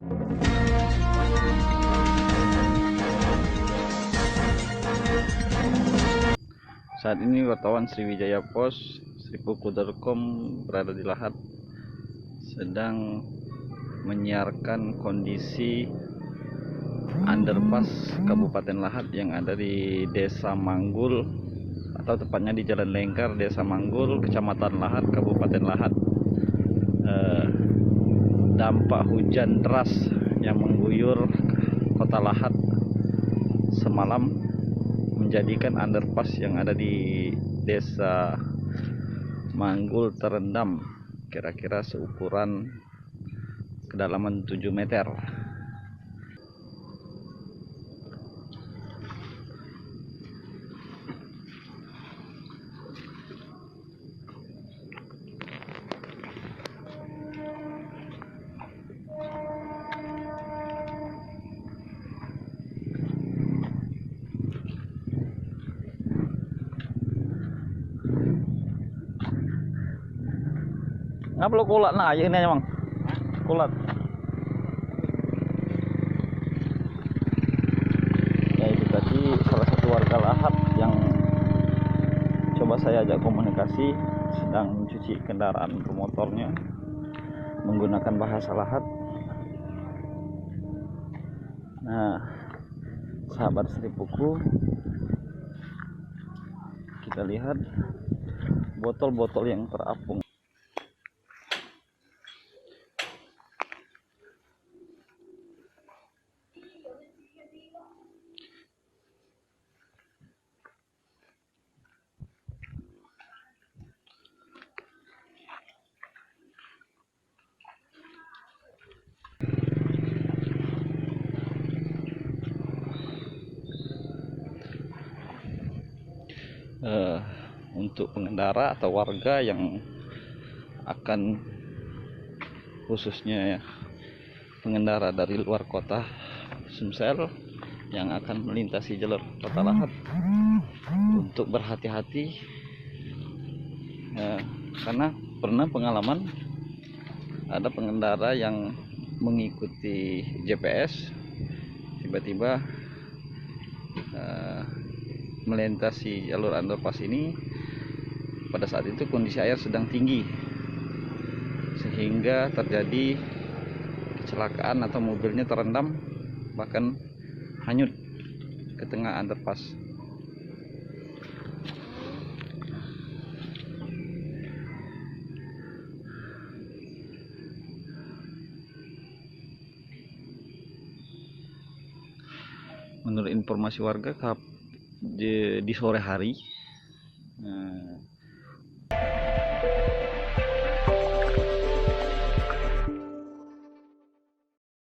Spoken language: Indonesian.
Saat ini wartawan Sriwijaya Pos, Sripuku.com berada di Lahat, sedang menyiarkan kondisi underpass Kabupaten Lahat yang ada di Desa Manggul, atau tepatnya di Jalan Lengkar, Desa Manggul, Kecamatan Lahat, Kabupaten Lahat. Dampak hujan deras yang mengguyur kota Lahat semalam menjadikan underpass yang ada di Desa Manggul terendam, kira-kira seukuran kedalaman 7 meter. Ngapa lo kulat nah ini emang kulat ya. Itu tadi salah satu warga Lahat yang coba saya ajak komunikasi, sedang mencuci kendaraan bermotornya menggunakan bahasa Lahat. Nah, sahabat Sripuku, kita lihat botol-botol yang terapung. Untuk pengendara atau warga yang akan, khususnya ya, pengendara dari luar kota Sumsel yang akan melintasi jalur kota Lahat, untuk berhati-hati, karena pernah pengalaman ada pengendara yang mengikuti GPS tiba-tiba melintasi jalur underpass ini. Pada saat itu kondisi air sedang tinggi sehingga terjadi kecelakaan atau mobilnya terendam, bahkan hanyut ke tengah underpass. Menurut informasi warga, di sore hari